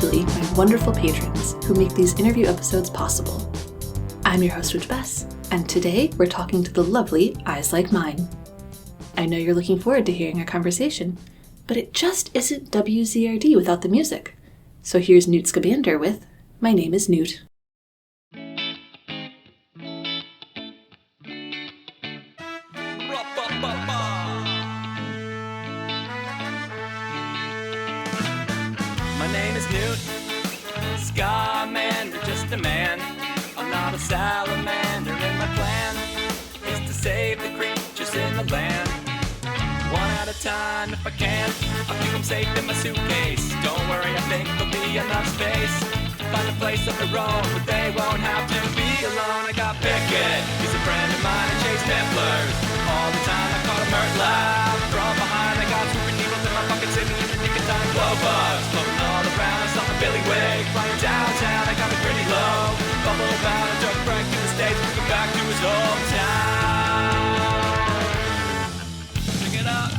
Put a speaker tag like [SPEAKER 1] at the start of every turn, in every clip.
[SPEAKER 1] especially my wonderful patrons who make these interview episodes possible. I'm your host, Witch Bess, and today we're talking to the lovely Eyes Like Mine. I know you're looking forward to hearing our conversation, but it just isn't WZRD without the music. So here's Newt Scabander with My Name is Newt.
[SPEAKER 2] My name is Newt, Scamander, just a man. I'm not a salamander, and my plan is to save the creatures in the land. One at a time if I can, I'll keep them safe in my suitcase. Don't worry, I think there'll be enough space to find a place of their own, but they won't have to be alone. I got Pickett, he's a friend of mine, and Chase Templars. All the time I call him Mert loud. From behind I got super needles in my pockets, in the nick of time. Glow bugs floating all around, I saw my Billy Wig flying downtown. I got it pretty low, bubble about a drug break in the States, moving back to his hometown. Bring it up.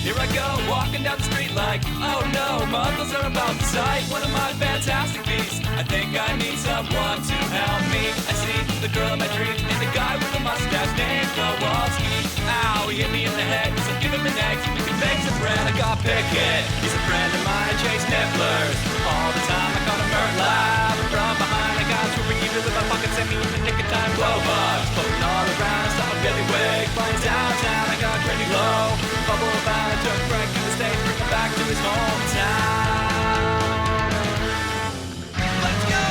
[SPEAKER 2] Here I go, walking down the street like, oh no, muggles are about to sight one of my fantastic beasts. I think I need someone to help me. I see the girl in my dreams and the guy with the mustache named Kowalski. Ow, he hit me in the head, so give him an egg so we can bake some bread. I got Pickett, he's a friend of mine, Chase Templars. All the time I call him Mert loud. From behind I got swooping evil in my pockets, and me in the nick of time. Glow bugs floating all around, I saw a Billy Wig flying downtown. I got pretty low, bubble about a drug break in the States, bring him back to his hometown. Let's go!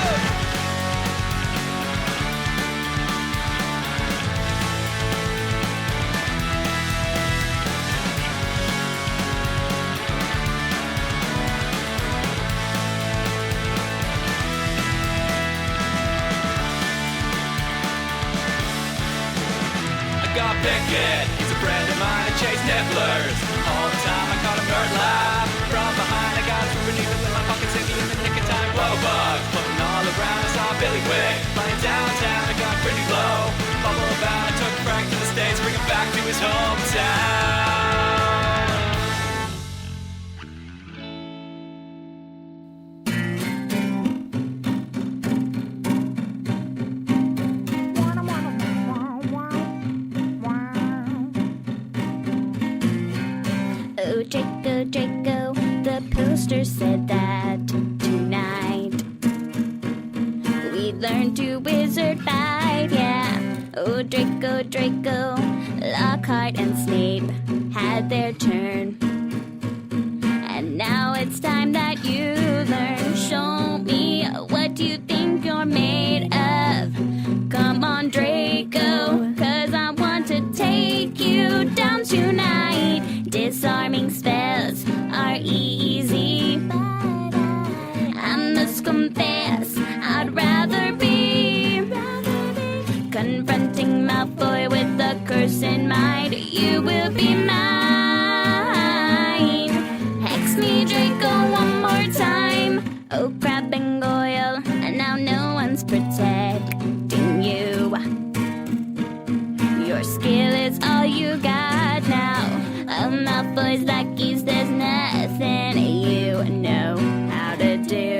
[SPEAKER 2] Got Pickett, he's a friend of mine, and Chase Templars. All the time I call him Mert loud. From behind I got super needles in my pockets, and in the nick of time. Glow bugs floating all around, I saw Billy Wig flying downtown. I got pretty low, bubble about, I took Frank to the States, bring him back to his hometown.
[SPEAKER 3] Oh, Draco, Draco, the poster said that tonight we learn to wizard fight, yeah. Oh, Draco, Draco, Lockhart and Snape had their turn. And now it's time that you learn. Show me what you think you're made of. Come on, Draco, 'cause I want to take you down tonight. Disarming spells are easy. I must confess, I'd rather be confronting Malfoy with the curse in mind. You will be mine. Hex me, Draco, one more time. Oh, Crab and Goyle, and now no one's protecting you. Your skill is all you got now. Oh, Malfoy's lackeys, there's nothing you know how to do.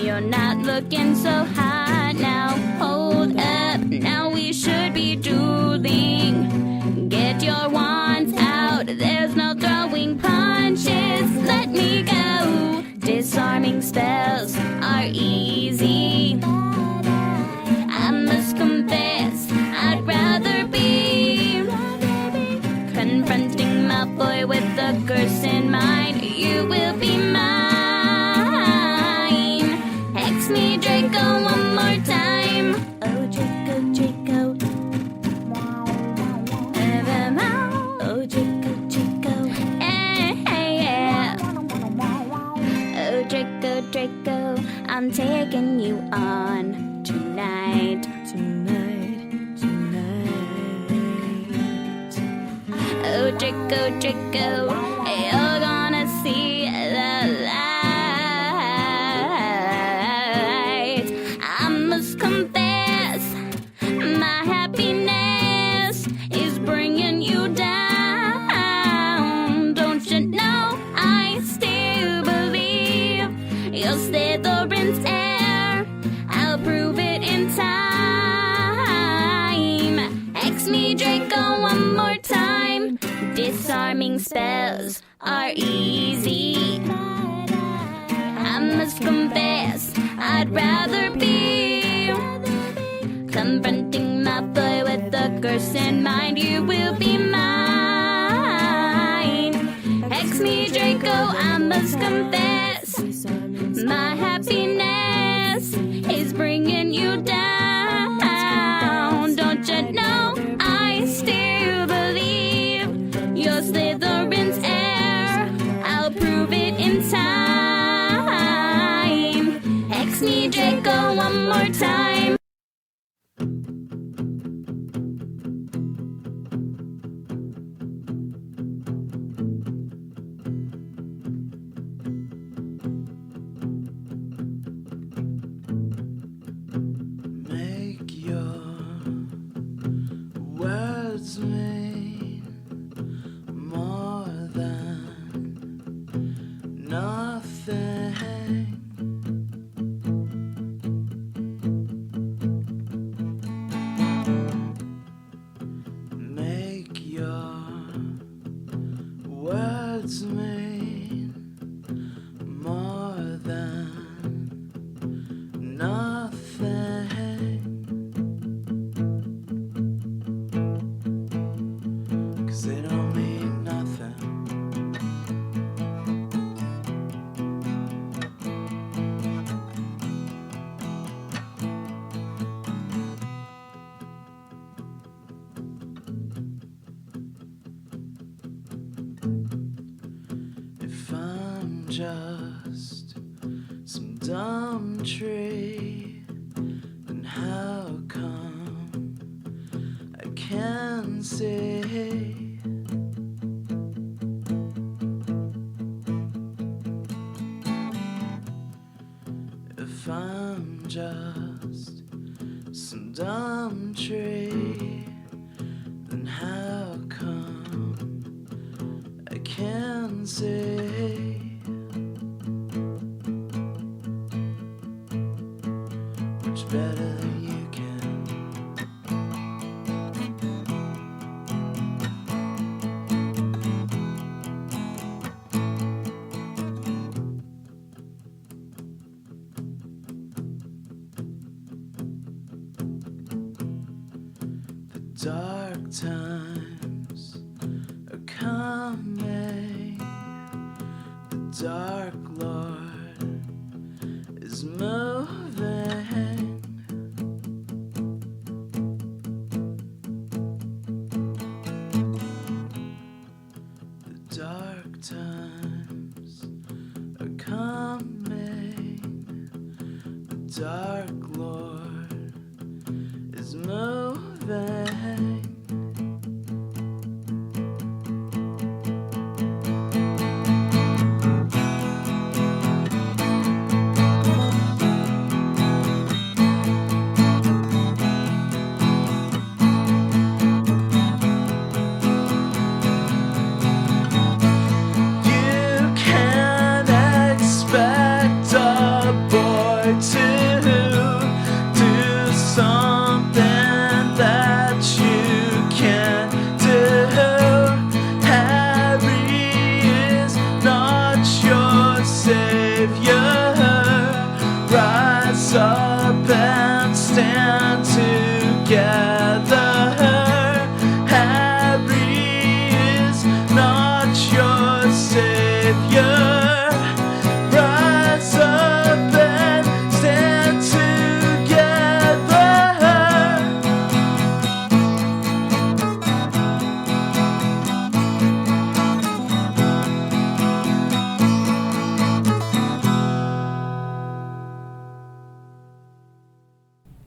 [SPEAKER 3] You're not looking so hot now. Hold up, now we should be dueling. Get your wands out, there's no throwing punches. Let me go. Disarming spells are easy. I must confess, I'd rather be confronting Malfoy with the curse in mind. You will be mine. Hex me, Draco, one more time. Oh, Draco, Draco. Oh, Draco, Draco. Hey, yeah. Oh, Draco, Draco, I'm taking you on tonight. Oh, Draco, Draco, you're gonna see the light. I must confess, my happiness is bringing you down. Don't you know I still believe Disarming spells are easy. I must confess, I'd rather be confronting my boy with a curse in mind. You will be mine. Hex me, Draco, I must confess. My happiness is bringing you down. Don't you know I still believe you're Slytherin's heir? I'll prove it in time. Hex me, Draco, one more time.
[SPEAKER 4] Make your words mean more than nothing. Make your words mean more than nothing. 'Cause they don't mean nothing. If I'm just some dumb tree, then how come I can see? If I'm just some dumb tree, then how come I can see? Much better than you can. The dark times are coming. The Dark Lord is moving. The dark times are coming. The Dark Lord is moving. You can't expect a boy to do something that you can't do. Harry is not your savior. Rise up and stand together. Harry is not your savior. Rise up and stand together.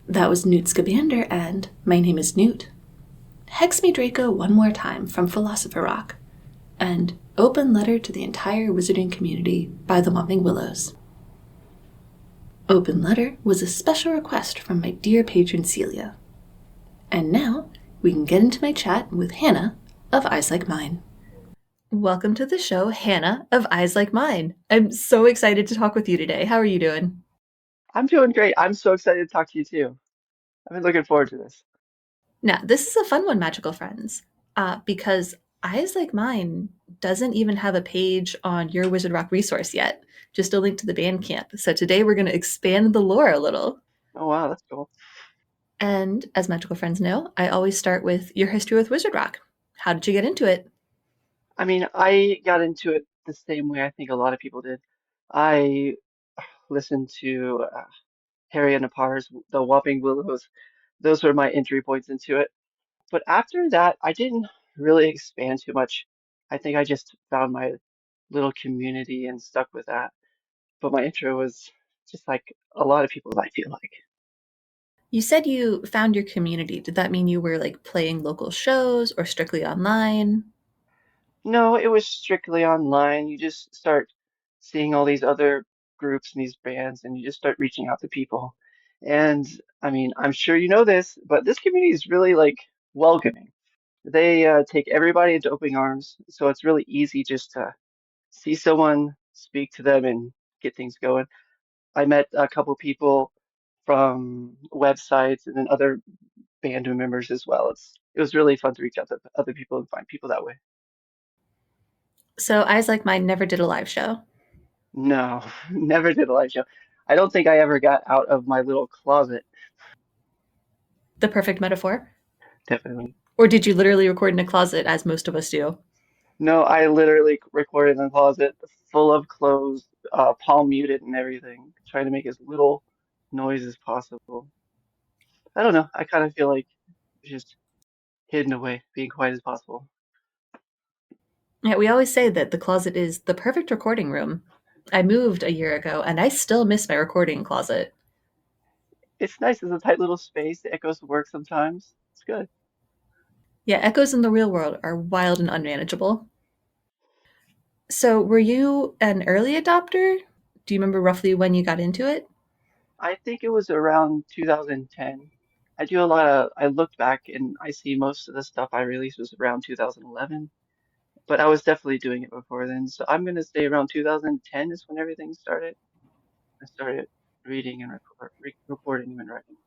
[SPEAKER 1] That was Newt Scamander and My Name is Newt. Hex Me Draco One More Time from Philosopher Rock, and Open Letter to the Entire Wizarding Community by the Whomping Willows. Open Letter was a special request from my dear patron Celia. And now we can get into my chat with Hanna of Eyes Like Mine. Welcome to the show, Hanna of Eyes Like Mine. I'm so excited to talk with you today. How are you doing?
[SPEAKER 5] I'm doing great. I'm so excited to talk to you too. I've been looking forward to this.
[SPEAKER 1] Now, this is a fun one, Magical Friends, because Eyes Like Mine doesn't even have a page on your Wizard Rock resource yet, just a link to the Bandcamp. So today we're going to expand the lore a little.
[SPEAKER 5] Oh wow, that's cool.
[SPEAKER 1] And as magical friends know, I always start with your history with Wizard Rock. How did you get into it?
[SPEAKER 5] I mean, I got into it the same way I think a lot of people did. I listened to Harry and the Potters, the Whopping Willows. Those were my entry points into it. But after that, I didn't really expand too much. I think I just found my little community and stuck with that. But my intro was just like a lot of people's, I feel like.
[SPEAKER 1] You said you found your community. Did that mean you were like playing local shows or strictly online?
[SPEAKER 5] No, it was strictly online. You just start seeing all these other groups and these bands, and you just start reaching out to people. And I mean, I'm sure you know this, but this community is really like welcoming. They take everybody into open arms, so it's really easy just to see someone, speak to them, and get things going. I met a couple people from websites and then other band members as well. It was really fun to reach out to other people and find people that way.
[SPEAKER 1] So Eyes Like Mine never did a live show.
[SPEAKER 5] No, never did a live show. I don't think I ever got out of my little closet,
[SPEAKER 1] The perfect metaphor.
[SPEAKER 5] definitely.
[SPEAKER 1] Or did you literally record in a closet as most of us do?
[SPEAKER 5] No, I literally recorded in the closet full of clothes, palm muted and everything, trying to make as little noise as possible. I don't know. I kind of feel like it's just hidden away, being quiet as possible.
[SPEAKER 1] Yeah, we always say that the closet is the perfect recording room. I moved a year ago and I still miss my recording closet.
[SPEAKER 5] It's nice. It's a tight little space. The echoes work sometimes. It's good.
[SPEAKER 1] Yeah, echoes in the real world are wild and unmanageable. So, were you an early adopter? Do you remember roughly when you got into it?
[SPEAKER 5] I think it was around 2010. I looked back and I see most of the stuff I released was around 2011, but I was definitely doing it before then. So I'm going to say around 2010 is when everything started. I started reading and recording and writing.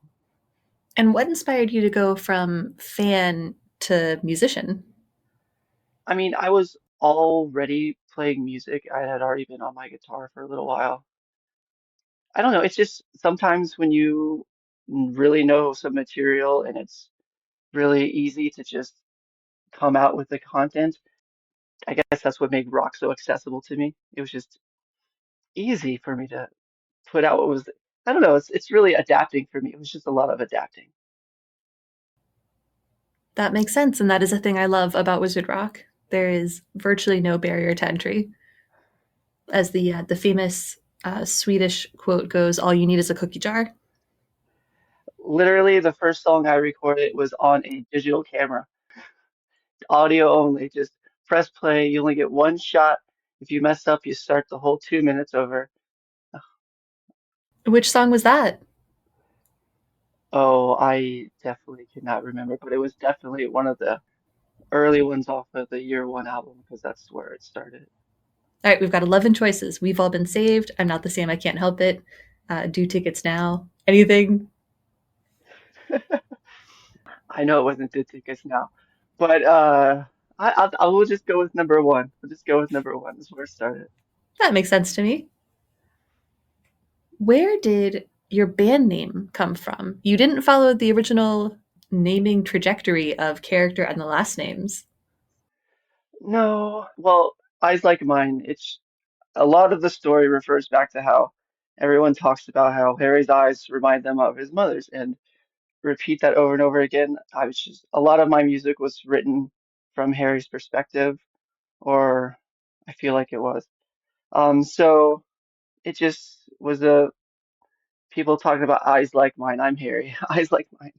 [SPEAKER 1] And what inspired you to go from fan to musician?
[SPEAKER 5] I mean, I was already playing music. I had already been on my guitar for a little while. I don't know. It's just sometimes when you really know some material and it's really easy to just come out with the content. I guess that's what made rock so accessible to me. It was just easy for me to put out what was, I don't know, it's really adapting for me. It was just a lot of adapting.
[SPEAKER 1] That makes sense, and that is a thing I love about Wizard Rock. There is virtually no barrier to entry. As the famous Swedish quote goes, "All you need is a cookie jar."
[SPEAKER 5] Literally, the first song I recorded was on a digital camera, audio only. Just press play. You only get one shot. If you mess up, you start the whole 2 minutes over.
[SPEAKER 1] Which song was that?
[SPEAKER 5] Oh, I definitely cannot remember, but it was definitely one of the early ones off of the year one album because that's where it started.
[SPEAKER 1] All right, we've got 11 choices. We've all been saved. I'm not the same. I can't help it. Do tickets now. Anything?
[SPEAKER 5] I know it wasn't good tickets now, but I will just go with number one. I'll just go with number one. That's where it started.
[SPEAKER 1] That makes sense to me. Where did your band name come from? You didn't follow the original naming trajectory of character and the last names.
[SPEAKER 5] No, well, Eyes Like Mine. It's a lot of the story refers back to how everyone talks about how Harry's eyes remind them of his mother's, and repeat that over and over again. I was just a lot of my music was written from Harry's perspective, or I feel like it was. So it just was a people talking about eyes like mine. I'm Harry. Eyes like mine.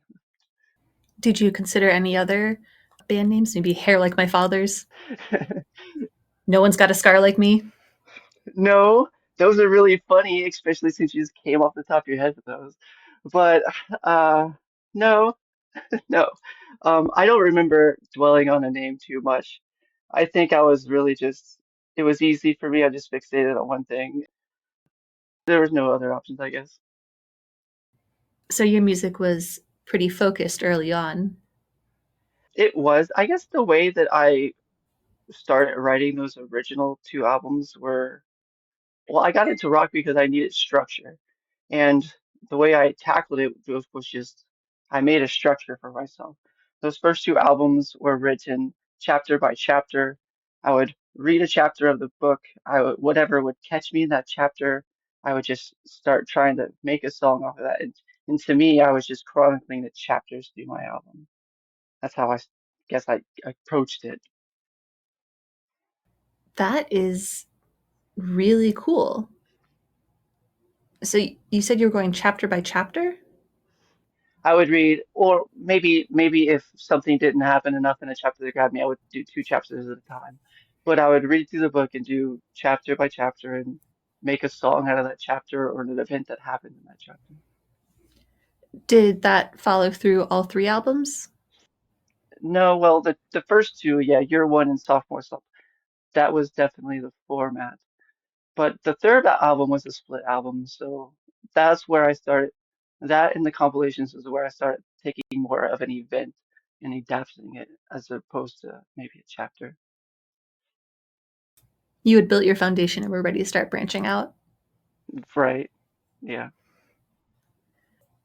[SPEAKER 1] Did you consider any other band names? Maybe Hair Like My Father's? No One's Got a Scar Like Me?
[SPEAKER 5] No, those are really funny, especially since you just came off the top of your head with those. But uh, no, no. I don't remember dwelling on a name too much. I think I was really just, it was easy for me. I just fixated on one thing. There was no other options, I guess.
[SPEAKER 1] So your music was pretty focused early on.
[SPEAKER 5] It was, I guess, the way that I started writing those original two albums were, well, I got into rock because I needed structure. And the way I tackled it was just I made a structure for myself. Those first two albums were written chapter by chapter. I would read a chapter of the book. Whatever would catch me in that chapter, I would just start trying to make a song off of that. And to me, I was just chronicling the chapters through my album. That's how guess I approached it.
[SPEAKER 1] That is really cool. So you said you were going chapter by chapter?
[SPEAKER 5] I would read, or maybe if something didn't happen enough in a chapter to grab me, I would do two chapters at a time. But I would read through the book and do chapter by chapter and make a song out of that chapter or an event that happened in that chapter.
[SPEAKER 1] Did that follow through all three albums?
[SPEAKER 5] No, well, the first two, yeah, year one and sophomore stuff, that was definitely the format. But the third album was a split album, so that's where I started. That and the compilations is where I started taking more of an event and adapting it as opposed to maybe a chapter.
[SPEAKER 1] You had built your foundation and were ready to start branching out.
[SPEAKER 5] Right. Yeah.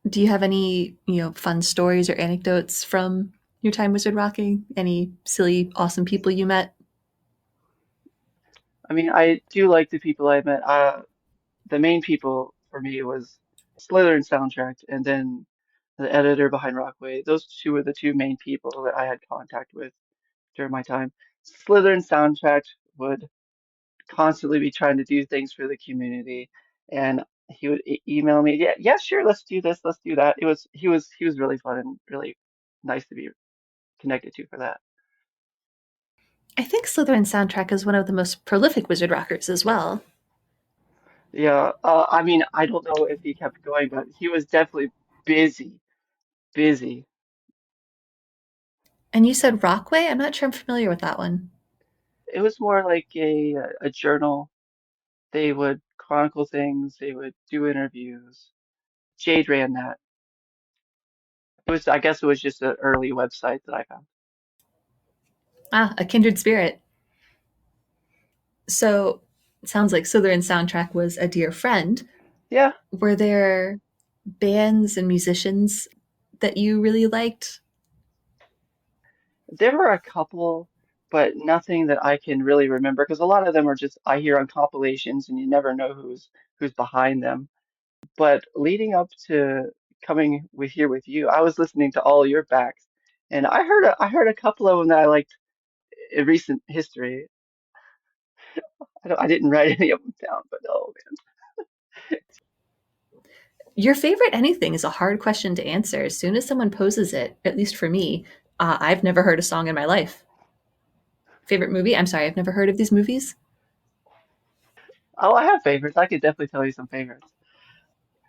[SPEAKER 1] Do you have any, fun stories or anecdotes from your time wizard rocking? Any silly, awesome people you met?
[SPEAKER 5] I mean, I do like the people I met. The main people for me was Slytherin soundtrack and then the editor behind Rockway. Those two were the two main people that I had contact with during my time. Slytherin soundtrack would constantly be trying to do things for the community, and he would email me, yeah, yeah, sure, let's do this, let's do that. He was really fun and really nice to be connected to for that.
[SPEAKER 1] I think Slytherin soundtrack is one of the most prolific wizard rockers as well.
[SPEAKER 5] Yeah, I mean, I don't know if he kept going, but he was definitely busy, busy.
[SPEAKER 1] And you said Rockway? I'm not sure I'm familiar with that one.
[SPEAKER 5] It was more like a journal. They would chronicle things, they would do interviews. Jade ran that. I guess it was just an early website that I found.
[SPEAKER 1] Ah, a kindred spirit. So it sounds like Slytherin soundtrack was a dear friend.
[SPEAKER 5] Yeah,
[SPEAKER 1] Were there bands and musicians that you really liked?
[SPEAKER 5] there were a couple, but nothing that I can really remember because a lot of them are just I hear on compilations and you never know who's behind them. But leading up to coming with here with you, I was listening to all your backs, and I heard a couple of them that I liked in recent history. I didn't write any of them down, but oh
[SPEAKER 1] Your favorite anything is a hard question to answer. As soon as someone poses it, at least for me, I've never heard a song in my life. Favorite movie? I'm sorry, I've never heard of these movies.
[SPEAKER 5] oh, I have favorites. I could definitely tell you some favorites.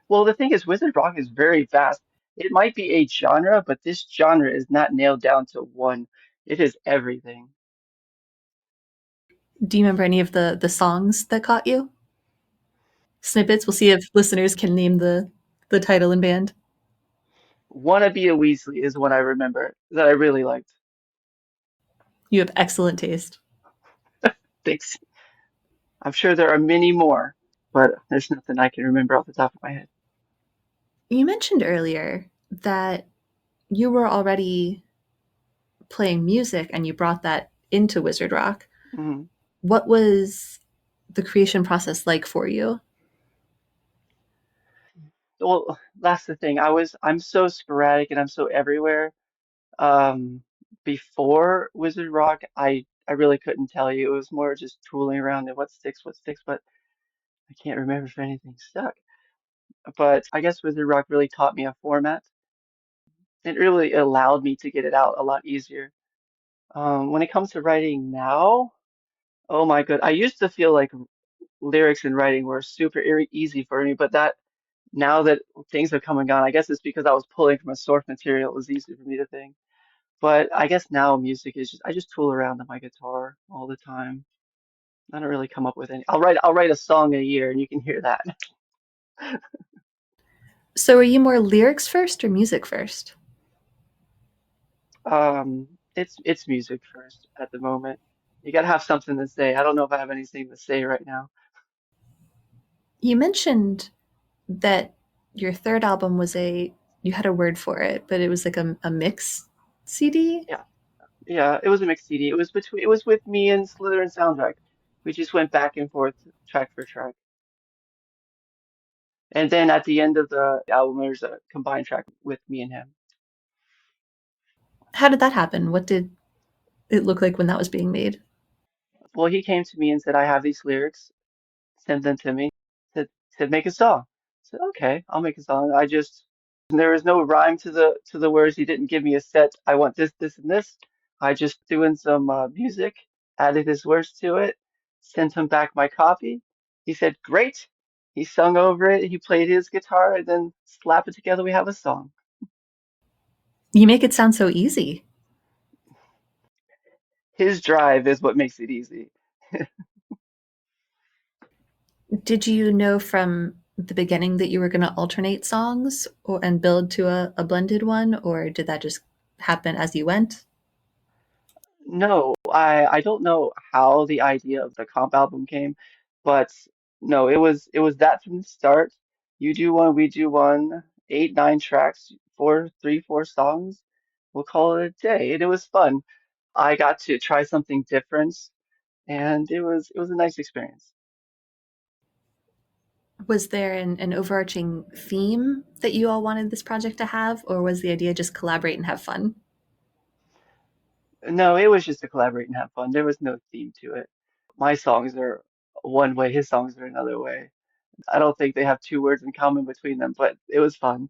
[SPEAKER 5] Well, the thing is, Wizard Rock is very vast. It might be a genre, but this genre is not nailed down to one. It is everything.
[SPEAKER 1] Do you remember any of the songs that caught you? Snippets. We'll see if listeners can name the title and band.
[SPEAKER 5] Wanna Be a Weasley is one I remember that I really liked.
[SPEAKER 1] You have excellent taste.
[SPEAKER 5] Thanks. I'm sure there are many more, but there's nothing I can remember off the top of my head.
[SPEAKER 1] You mentioned earlier that you were already playing music and you brought that into Wizard Rock.
[SPEAKER 5] Mhm.
[SPEAKER 1] What was the creation process like for you?
[SPEAKER 5] Well, that's the thing. I'm so sporadic and I'm so everywhere. Um, Before Wizard Rock, I really couldn't tell you. It was more just tooling around and what sticks, but I can't remember if anything stuck. But I guess Wizard Rock really taught me a format. It really allowed me to get it out a lot easier. When it comes to writing now, oh my good, I used to feel like lyrics and writing were super easy for me, but that now that things have come and gone, I guess it's because I was pulling from a source material. It was easy for me to think. But I guess now music is just I just tool around on my guitar all the time. I don't really come up with any. I'll write a song a year and you can hear that.
[SPEAKER 1] So, are you more lyrics first or music first?
[SPEAKER 5] It's music first at the moment. You gotta have something to say. I don't know if I have anything to say right now.
[SPEAKER 1] You mentioned that your third album was you had a word for it, but it was like a mix CD.
[SPEAKER 5] Yeah, yeah, it was a mixed CD. It was with me and Slither and Soundtrack. We just went back and forth track for track. And then at the end of the album, there's a combined track with me and him.
[SPEAKER 1] How did that happen? What did it look like when that was being made?
[SPEAKER 5] Well, he came to me and said, I have these lyrics, sent them to me, said make a song. I said, okay, I'll make a song. And there was no rhyme to the words. He didn't give me a set. I want this, this, and this. I just threw in some music, added his words to it, sent him back my copy. He said, great. He sung over it. He played his guitar, and then slap it together. We have a song.
[SPEAKER 1] You make it sound so easy.
[SPEAKER 5] His drive is what makes it easy.
[SPEAKER 1] Did you know from the beginning that you were going to alternate songs and build to a blended one, or did that just happen as you went?
[SPEAKER 5] No, I don't know how the idea of the comp album came, but no, it was that from the start. You do one, we do one, 8, 9 tracks, 4 songs. We'll call it a day, and it was fun. I got to try something different, and it was a nice experience.
[SPEAKER 1] Was there an overarching theme that you all wanted this project to have, or was the idea just collaborate and have fun?
[SPEAKER 5] No, it was just to collaborate and have fun. There was no theme to it. My songs are one way, his songs are another way. I don't think they have 2 words in common between them, but it was fun,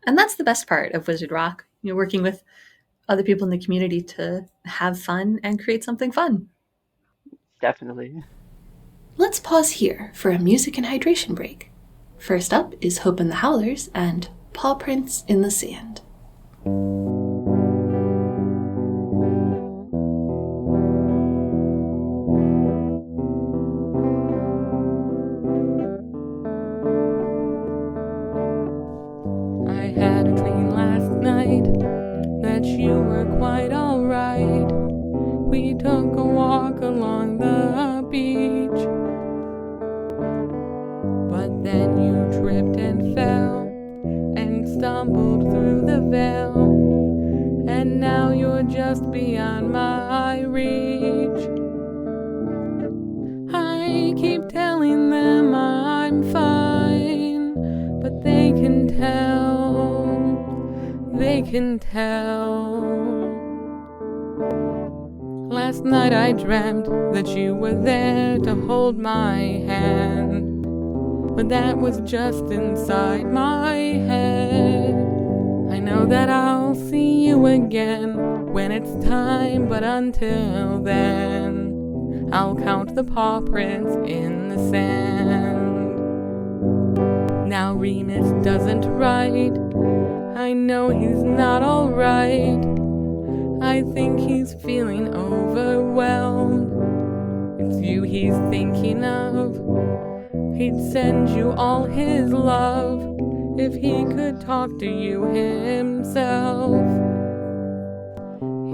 [SPEAKER 1] And that's the best part of Wizard Rock, working with other people in the community to have fun and create something fun.
[SPEAKER 5] definitely.
[SPEAKER 1] Let's pause here for a music and hydration break. First up is Hope and the Howlers and Paw Prints in the Sand.
[SPEAKER 6] I had a dream last night that you were quite alright. We took a walk along the beach, but then you tripped and fell and stumbled through the veil, and now you're just beyond my reach. I keep telling them I'm fine, but they can tell. Last night I dreamt that you were there to hold my hand, but that was just inside my head. I know that I'll see you again when it's time, but until then, I'll count the paw prints in the sand. Now Remus doesn't write. I know he's not alright. I think he's feeling overwhelmed. It's you he's thinking of. He'd send you all his love if he could talk to you himself.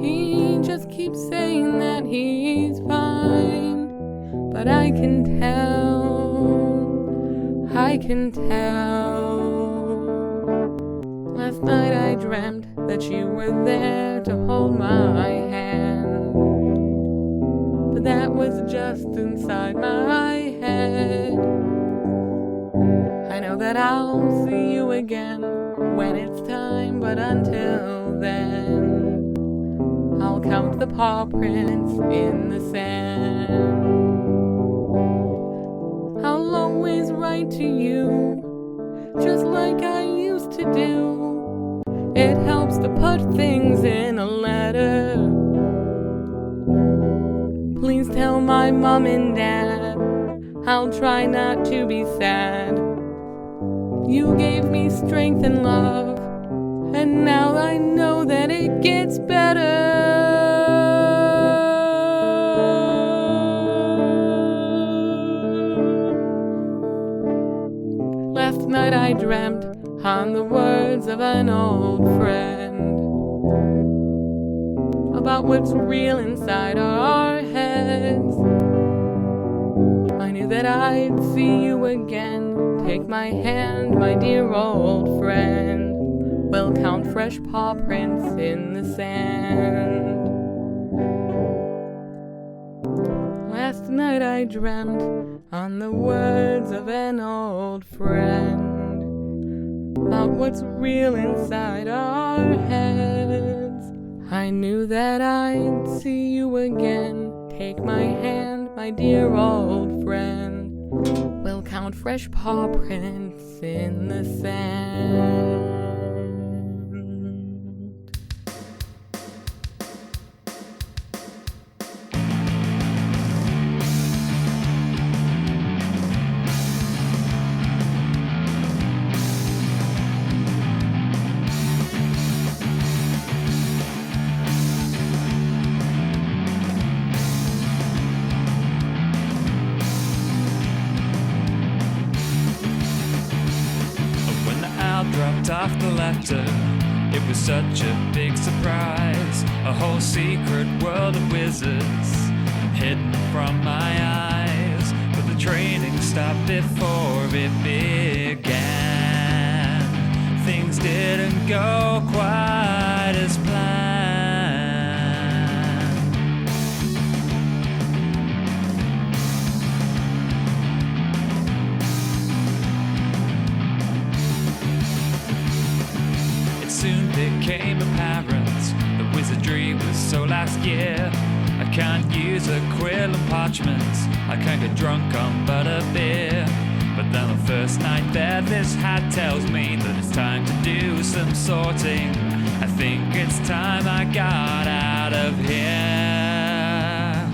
[SPEAKER 6] He just keeps saying that he's fine, but I can tell. Last night I dreamt that you were there to hold my hand, but that was just inside my head. I know that I'll see you again when it's time, but until then, I'll count the paw prints in the sand. I'll always write to you, just like I used to do. It helps to put things in a letter. Please tell my mom and dad I'll try not to be sad. You gave me strength and love, and now I know that it gets better. Last night I dreamt on the words of an old friend about about what's real inside our heads. I knew that I'd see you again. Take my hand, my dear old friend. We'll count fresh paw prints in the sand. Last night I dreamt on the words of an old friend about what's real inside our heads. I knew that I'd see you again. Take my hand, my dear old friend. We'll count fresh paw prints in the sand.
[SPEAKER 2] Dropped off the letter, it was such a big surprise. A whole secret world of wizards hidden from my eyes. But the training stopped before it began. Things didn't go quite as planned. Soon became apparent the wizardry was so last year. I can't use a quill and parchment, I can't get drunk on butterbeer. But then the first night there, this hat tells me that it's time to do some sorting. I think it's time I got out of here.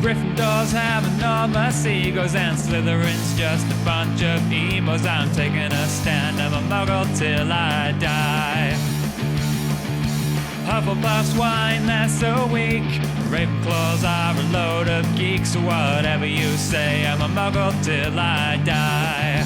[SPEAKER 2] Gryffindors have enormous egos and Slytherin's just a bunch of emos. I'm taking a stand, I'm a muggle till I die. Hufflepuff's whine, they're so weak. Ravenclaws are a load of geeks. So whatever you say, I'm a muggle till I die.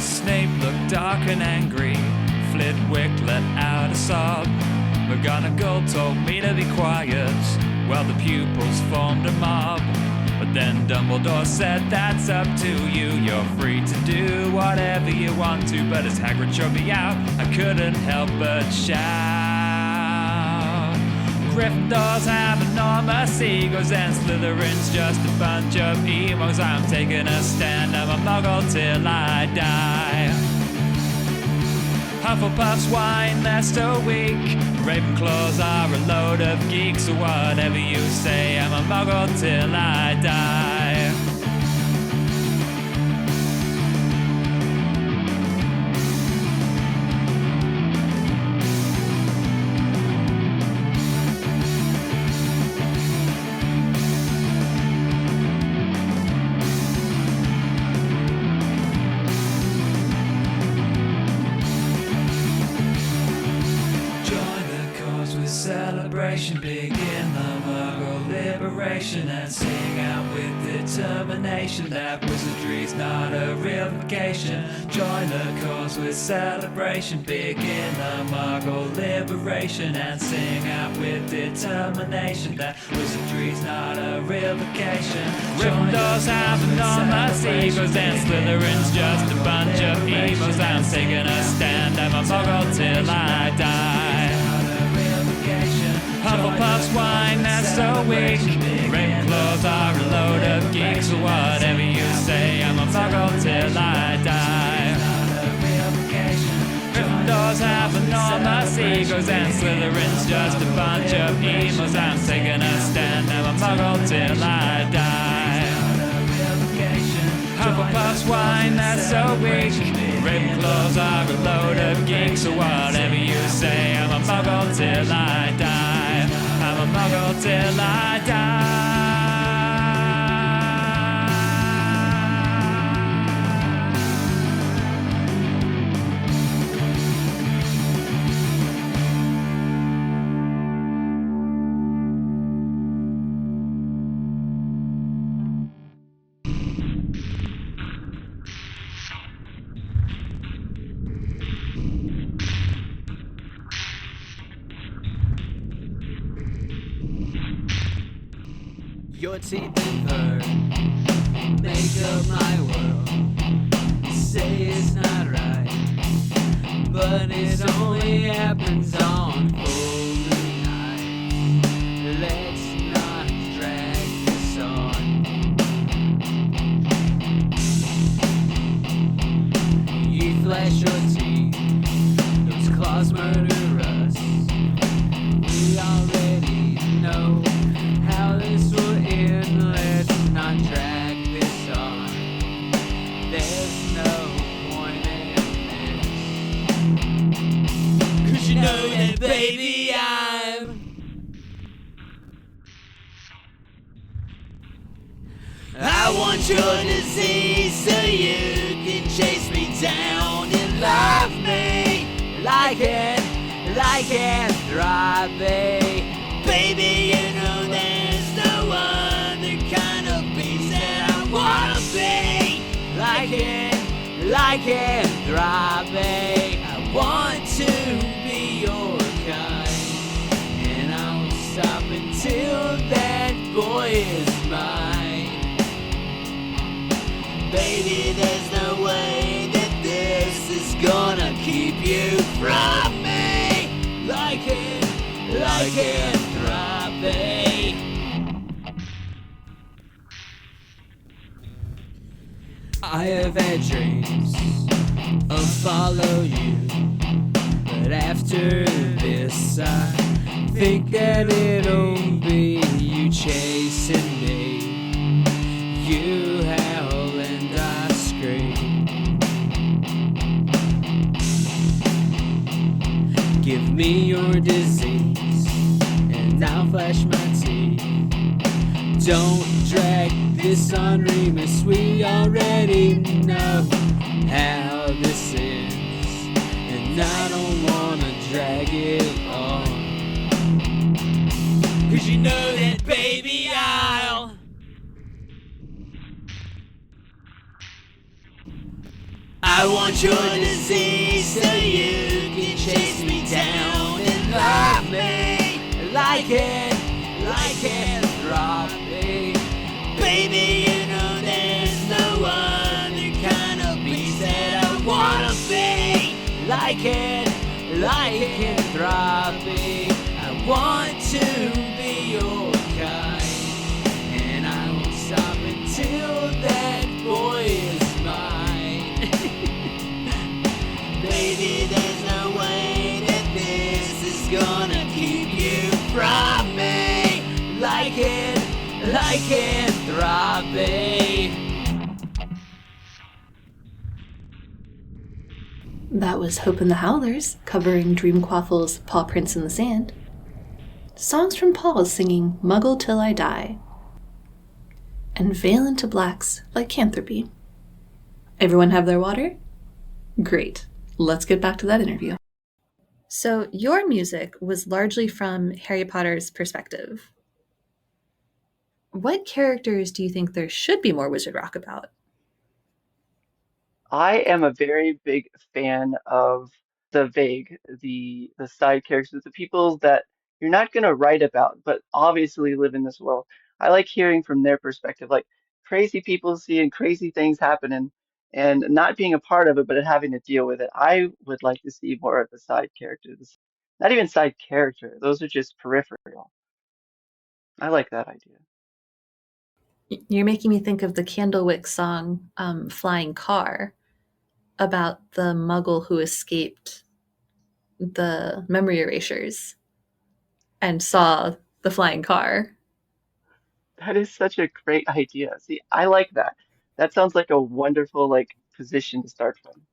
[SPEAKER 2] Snape looked dark and angry. Flitwick let out a sob. McGonagall told me to be quiet while the pupils formed a mob. But then Dumbledore said, that's up to you. You're free to do whatever you want to. But as Hagrid showed me out, I couldn't help but shout. Gryffindors have enormous egos and Slytherin's just a bunch of emos. I'm taking a stand, I'm a muggle till I die. Hufflepuff's whine, they're so weak. Ravenclaws are a load of geeks. So whatever you say, I'm a muggle till I die. Celebration, begin the Muggle liberation and sing out with determination that wizardry's not a real vacation. Join the cause with celebration, begin the Muggle liberation and sing out with determination that wizardry's not a real vacation. Gryffindors have enormous egos and Slytherin's just a bunch of emos. I'm taking a stand, I'm a Muggle till I die. Hufflepuff's whine, they're so weak. Ravenclaws are a load of geeks. So whatever you say, I'm a muggle till I die. Gryffindors have enormous egos and Slytherin's just a bunch of emos. I'm taking a stand, I'm a muggle till I die. Hufflepuff's whine, they're so weak. Ravenclaws are a load of geeks. So whatever you say, I'm a muggle till I die. I'm a muggle till I die. Your teeth and fur make up my world. Say it's not right, but it only happens on full moon nights. Let's not drag this on. You flash your teeth, those claws murder us. We already know how this will end. Let's not drag this on. There's no point in this. 'Cause you know that, baby, I want your disease so you can chase me down and love me like anthropy. Baby, you know there's no other kind of beast that I wanna be like anthropy. I want to be your kind, and I won't stop until that boy is mine. Baby, there's no way that this is gonna keep you from me like anthropy. I have had dreams of follow you, but after this I think that it'll be you chasing me. You howl and I scream. Give me your disease and I'll flash my teeth. Don't drag this on, Remus, we already know how this ends, and I don't wanna drag it on. 'Cause you know that, baby, I want your disease so you can chase me down and love me like anthropy. Baby, you know there's no other kind of beast that I wanna be like anthropy. I want to be your kind, and I won't stop until that boy is mine. Baby, there's no way that this is gonna keep you from me like anthropy.
[SPEAKER 1] That was Hope and the Howlers, covering Dreamquaffle's Paw Prints in the Sand. Songs from Paul singing Muggle Till I Die. And Veil into Black's Lycanthropy. Everyone have their water? Great. Let's get back to that interview. So, your music was largely from Harry Potter's perspective. What characters do you think there should be more wizard rock about?
[SPEAKER 5] I am a very big fan of the vague, the side characters, the people that you're not going to write about, but obviously live in this world. I like hearing from their perspective, like crazy people seeing crazy things happen and not being a part of it, but having to deal with it. I would like to see more of the side characters. Not even side character; those are just peripheral. I like that idea.
[SPEAKER 1] You're making me think of the Candlewick song, Flying Car, about the muggle who escaped the memory erasures and saw the flying car.
[SPEAKER 5] That is such a great idea. See, I like that. That sounds like a wonderful like position to start from.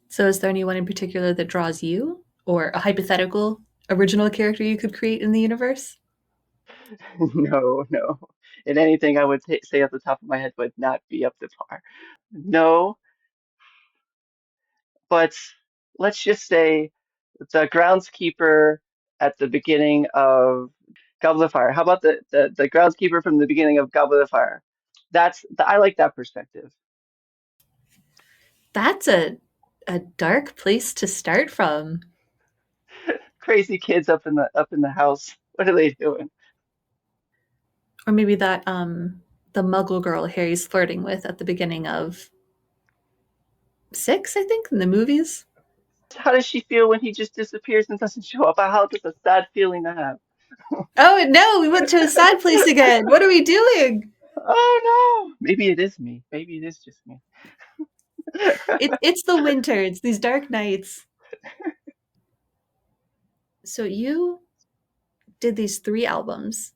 [SPEAKER 1] So, is there anyone in particular that draws you, or a hypothetical original character you could create in the universe?
[SPEAKER 5] No, no. And anything I would say off the top of my head would not be up to par. No, but let's just say the groundskeeper at the beginning of Goblet of Fire. How about the groundskeeper from the beginning of Goblet of Fire? I like that perspective.
[SPEAKER 1] That's a dark place to start from.
[SPEAKER 5] Crazy kids up in the house. What are they doing?
[SPEAKER 1] Or maybe that the muggle girl Harry's flirting with at the beginning of 6, I think, in the movies.
[SPEAKER 5] How does she feel when he just disappears and doesn't show up? How does a sad feeling to have?
[SPEAKER 1] Oh no, we went to a sad place again. What are we doing?
[SPEAKER 5] Oh no! Maybe it is me. Maybe it is just me.
[SPEAKER 1] It's the winter. It's these dark nights. So you did these 3 albums,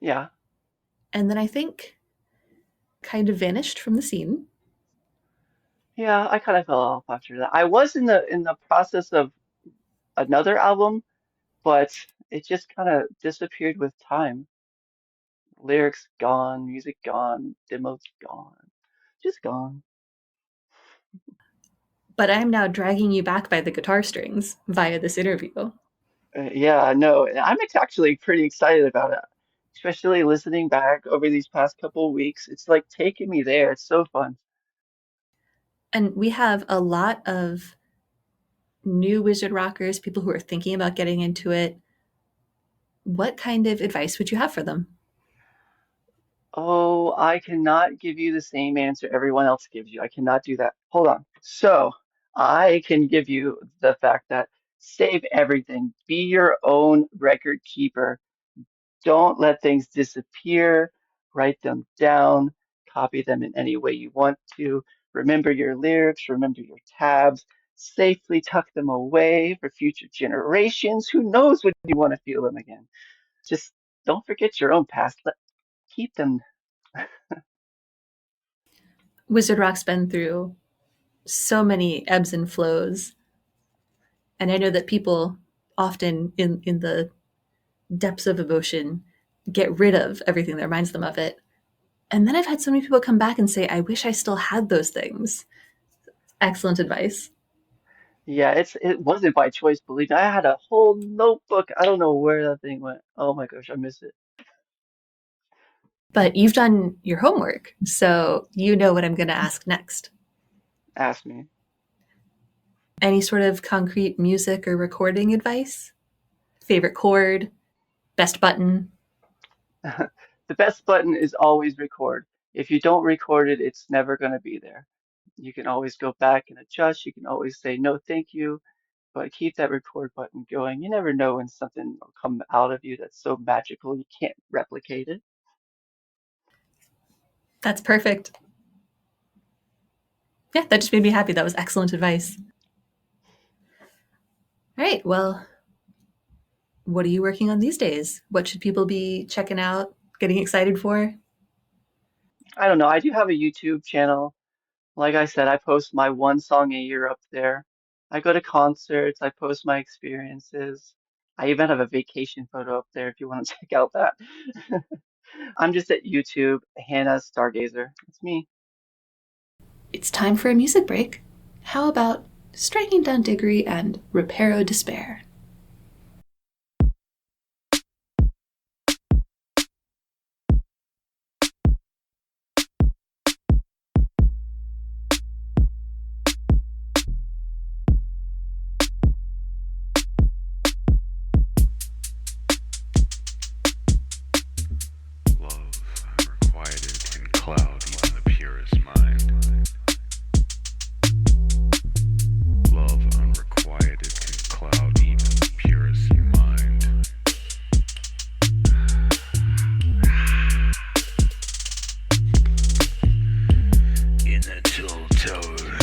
[SPEAKER 5] Yeah.
[SPEAKER 1] and then I think kind of vanished from the scene.
[SPEAKER 5] Yeah, I kind of fell off after that. I was in the process of another album, but it just kind of disappeared with time. Lyrics gone, music gone, demos gone, just gone.
[SPEAKER 1] But I'm now dragging you back by the guitar strings via this interview.
[SPEAKER 5] Yeah, no, I'm actually pretty excited about it, especially listening back over these past couple of weeks. It's like taking me there. It's so fun.
[SPEAKER 1] And we have a lot of new wizard rockers, people who are thinking about getting into it. What kind of advice would you have for them?
[SPEAKER 5] Oh, I cannot give you the same answer everyone else gives you. I cannot do that. Hold on. So, I can give you the fact that save everything. Be your own record keeper. Don't let things disappear. Write them down. Copy them in any way you want to. Remember your lyrics. Remember your tabs. Safely tuck them away for future generations. Who knows when you want to feel them again? Just don't forget your own past. Keep them.
[SPEAKER 1] Wizard Rock's been through so many ebbs and flows, and I know that people often in the depths of emotion get rid of everything that reminds them of it. And then I've had so many people come back and say, I wish I still had those things. Excellent advice.
[SPEAKER 5] Yeah, it wasn't by choice, believe me. I had a whole notebook. I don't know where that thing went. Oh my gosh, I miss it.
[SPEAKER 1] But you've done your homework, so you know what I'm going to ask next.
[SPEAKER 5] Ask me.
[SPEAKER 1] Any sort of concrete music or recording advice? Favorite chord? Best button?
[SPEAKER 5] The best button is always record. If you don't record it, it's never going to be there. You can always go back and adjust. You can always say no, thank you, but keep that record button going. You never know when something will come out of you that's so magical you can't replicate it.
[SPEAKER 1] That's perfect. Yeah, that just made me happy. That was excellent advice. All right, well, what are you working on these days? What should people be checking out, getting excited for?
[SPEAKER 5] I don't know. I do have a YouTube channel. Like I said, I post my one song a year up there. I go to concerts, I post my experiences. I even have a vacation photo up there if you want to check out that. I'm just at YouTube, Hannah Stargazer. It's me.
[SPEAKER 1] It's time for a music break. How about Striking Down Diggory and Reparo Despair?
[SPEAKER 7] Love unrequited can cloud even the purest mind. Love unrequited can cloud even the purest mind. In a tall tower,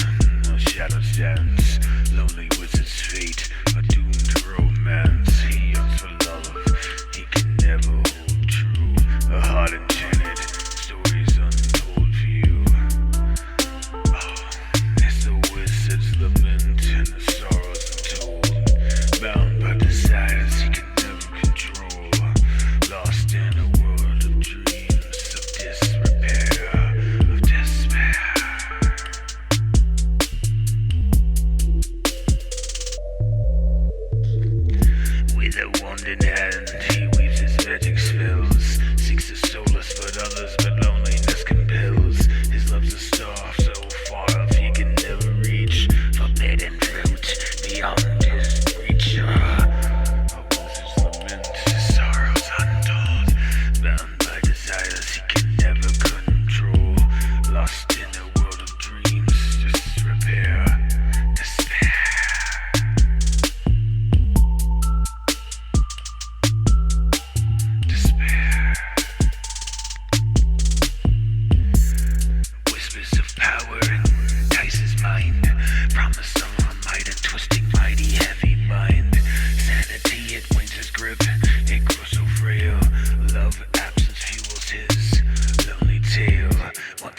[SPEAKER 7] no shadow stands, lonely with his fate, a doomed romance. He yearns for love, he can never hold true. A heart enchanted, stories untold for you.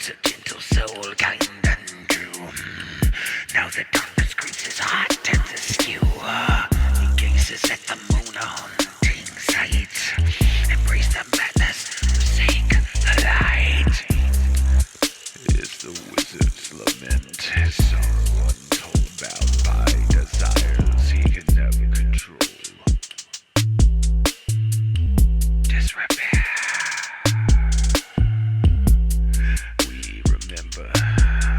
[SPEAKER 7] was a gentle soul, kind and true. Now the darkness creeps his heart and askew. He gazes at the moon, a haunting sight. Embrace the madness, forsake the light. It's the wizard's lament, his sorrow untold, bound by desires he can never control. Disrepair. We remember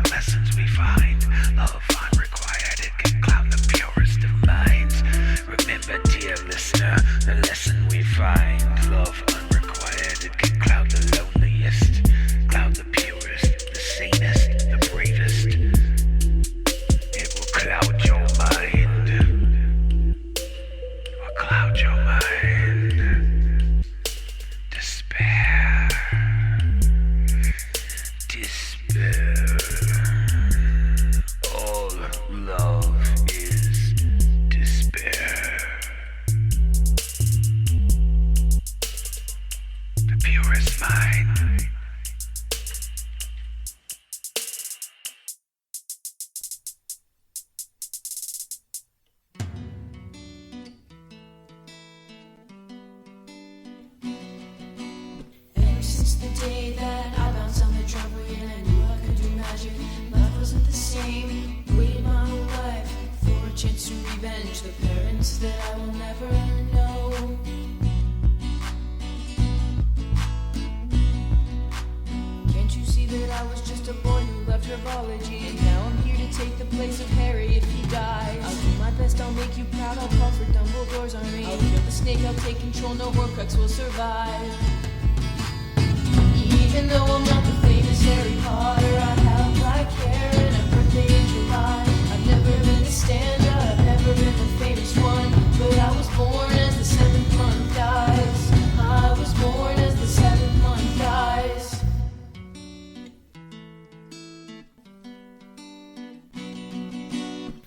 [SPEAKER 7] lessons we find. Love unrequired, it can cloud the purest of minds. Remember, dear listener, the lesson we find. Love unrequired, it can cloud the loneliest, cloud the purest, the sanest, the bravest. It will cloud your mind. Or cloud your mind. Despair. Despair. All love is despair. The purest mind.
[SPEAKER 8] Ever since the day that I bounced on the driveway and I knew I could do magic, life wasn't the same. Waited my whole life for a chance to revenge the parents that I will never know. Can't you see that I was just a boy who loved herbology? And now I'm here to take the place of Harry if he dies. I'll do my best, I'll make you proud, I'll call for Dumbledore's army. I'll kill the snake, I'll take control, no Horcrux will survive. Even though I'm not the famous Harry Potter, I have black hair and a birthday in July. I've never been a stand-up, I've never been the famous one, but I was born as the 7th month dies. I was born as the 7th month dies.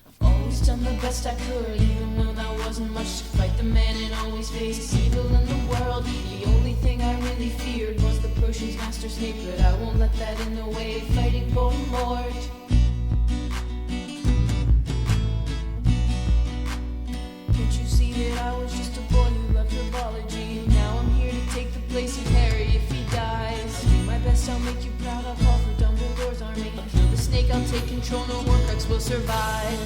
[SPEAKER 8] I've always done the best I could, even though that wasn't much to fight the man and always face evil in the world. The only thing I really feared was the potions master Snape, but I won't let that in the way of fighting Voldemort. Can't you see that I was just a boy who loved herbology? Now I'm here to take the place of Harry if he dies. I'll do my best, I'll make you proud, I'll call for Dumbledore's army. I'll kill the snake, I'll take control, no Horcrux will survive.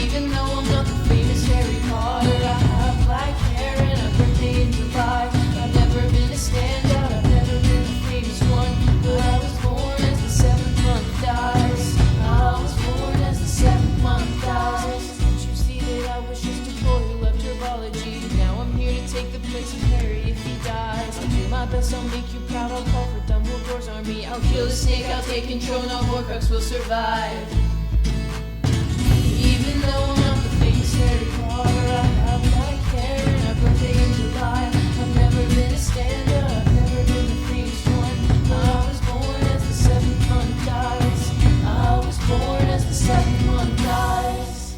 [SPEAKER 8] Even though I'm not the famous Harry Potter, I have black hair and a birthday in July. I've never been a standout, I've never been the famous one, but I was born as the 7th month dies. I was born as the 7th month dies. Can't you see that I was just a boy who loved herbology? Now I'm here to take the place of Harry if he dies. I'll do my best, I'll make you proud, I'll call for Dumbledore's army. I'll kill the snake, I'll take control, no Horcrux will survive. Even though I'm not the famous Harry Potter, I have black hair and a birthday in July. I've never been a stand-up, I've never been the famous one, but I was born as the 7th month dies. I was born as the 7th month dies.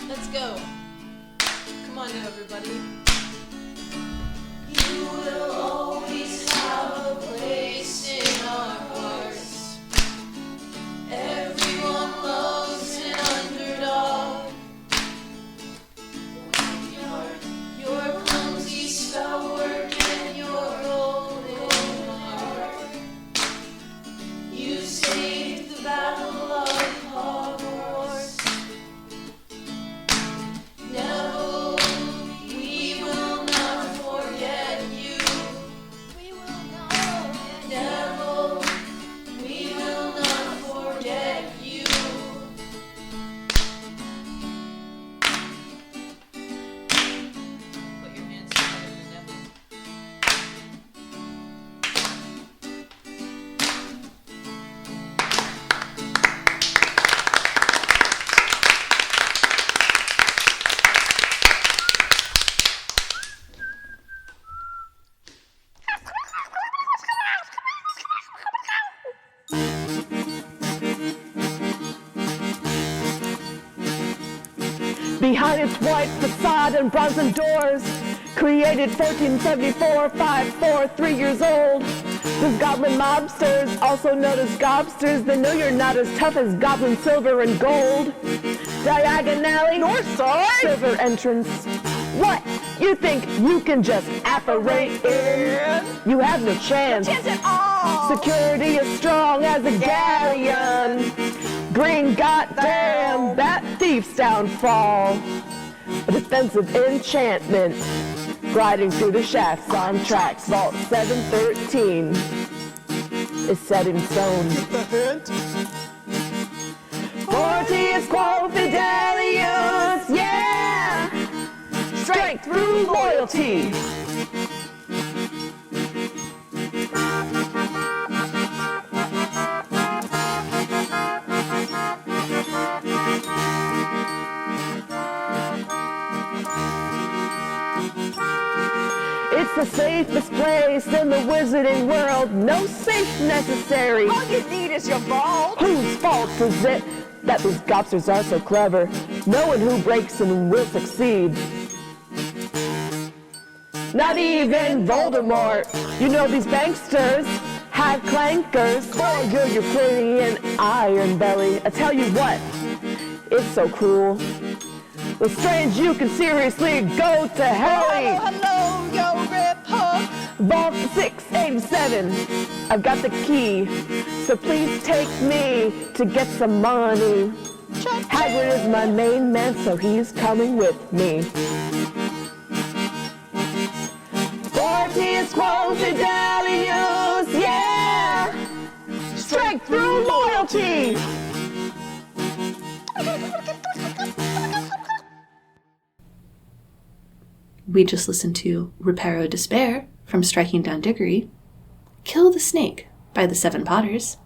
[SPEAKER 8] Let's go. Come on now, everybody. You will always have a place in our hearts. Everyone loves an underdog. Your clumsy spell work and your golden heart. You saved the battle of Hogwarts. Neville, we
[SPEAKER 9] behind its white facade and bronze doors. Created 1474, 543 years old. Those goblin mobsters, also known as gobsters, they know you're not as tough as goblin silver and gold. Diagonally, north side, silver entrance. What? You think you can just apparate in? You have no chance. No chance at all. Security is strong as a galleon. Green goddamn, that thief's downfall. A defensive enchantment. Gliding through the shafts on tracks. Vault 713 is set in stone. 40 is quo fidelius, yeah! Strength through loyalty. It's the safest place in the wizarding world. No safe necessary. All you need is your ball. Whose fault is it that these gobsters are so clever? No one who breaks in will succeed. Not even Voldemort. You know these banksters have clankers. For your Euclidean iron belly. I tell you what, it's so cruel. With strange you can seriously go to hell. Hello, yo, Ripper. Vault 687. I've got the key, so please take me to get some money. Hagrid is my main man, so he's coming with me. 40 is quo fidelius, yeah! Strength through loyalty!
[SPEAKER 1] We just listened to Reparo Despair from Striking Down Diggory, Kill the Snake by the Seven Potters,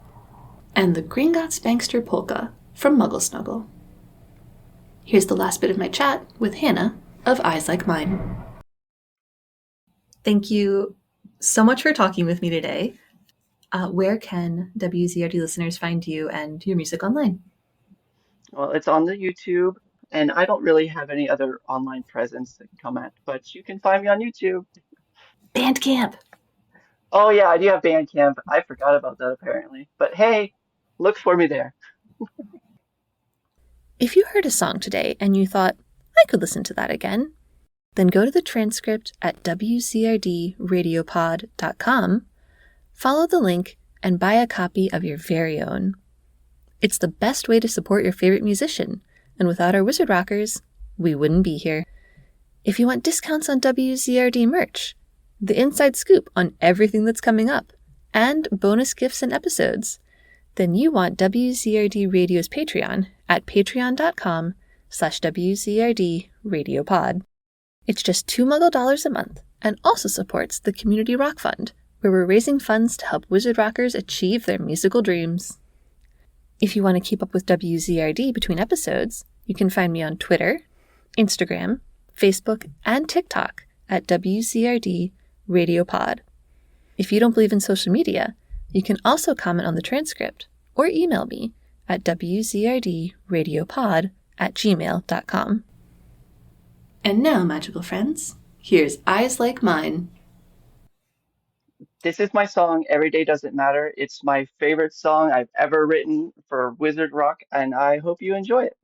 [SPEAKER 1] and the Gringotts Bankster Polka from Muggle Snuggle. Here's the last bit of my chat with Hanna of Eyes Like Mine. Thank you so much for talking with me today. Where can WZRD listeners find you and your music online?
[SPEAKER 5] Well, it's on the YouTube, and I don't really have any other online presence to come at, but you can find me on YouTube.
[SPEAKER 1] Bandcamp!
[SPEAKER 5] Oh yeah, I do have Bandcamp. I forgot about that apparently. But hey, look for me there.
[SPEAKER 1] If you heard a song today and you thought, I could listen to that again, then go to the transcript at wcrdradiopod.com, follow the link, and buy a copy of your very own. It's the best way to support your favorite musician, and without our Wizard Rockers, we wouldn't be here. If you want discounts on WZRD merch, the inside scoop on everything that's coming up, and bonus gifts and episodes, then you want WZRD Radio's Patreon at patreon.com/WZRD Radiopod. It's just $2 Muggle a month and also supports the Community Rock Fund, where we're raising funds to help Wizard Rockers achieve their musical dreams. If you want to keep up with WZRD between episodes, you can find me on Twitter, Instagram, Facebook, and TikTok at WZRD Radiopod. If you don't believe in social media, you can also comment on the transcript or email me at wzrdradiopod@gmail.com. And now, magical friends, here's Eyes Like Mine.
[SPEAKER 5] This is my song, Every Day Doesn't Matter. It's my favorite song I've ever written for Wizard Rock, and I hope you enjoy it.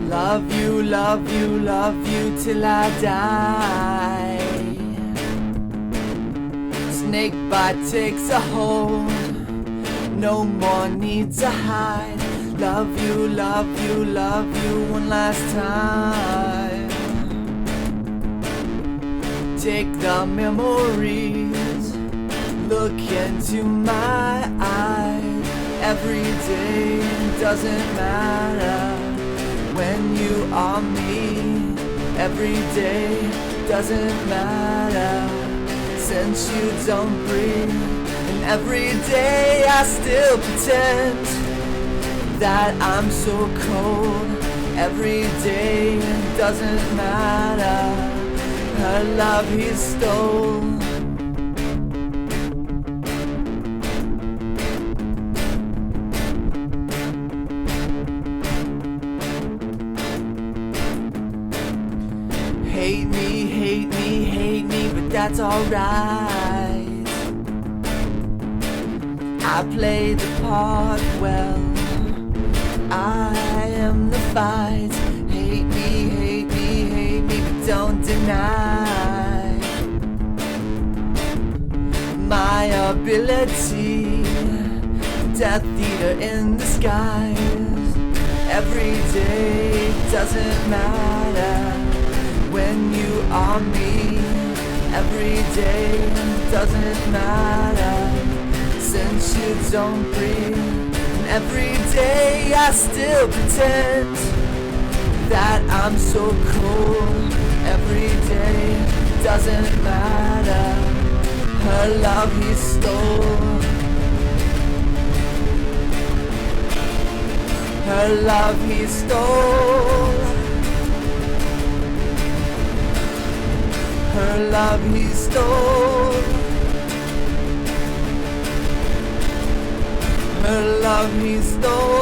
[SPEAKER 4] Love you, love you, love you till I die. Snake bite takes a hold, no more need to hide. Love you, love you, love you one last time. Take the memories, look into my eyes. Every day doesn't matter when you are me. Every day doesn't matter since you don't breathe. And every day I still pretend that I'm so cold. Every day doesn't matter. Her love he stole. Hate me, but that's alright. I play the part well. I am the fight. Hate me, but don't deny my ability. Death Eater in disguise. Every day doesn't matter when you are me. Every day doesn't matter since you don't breathe. And every day I still pretend that I'm so cool. Every day doesn't matter. Her love he stole. Her love he stole. Her love he stole. Her love he stole.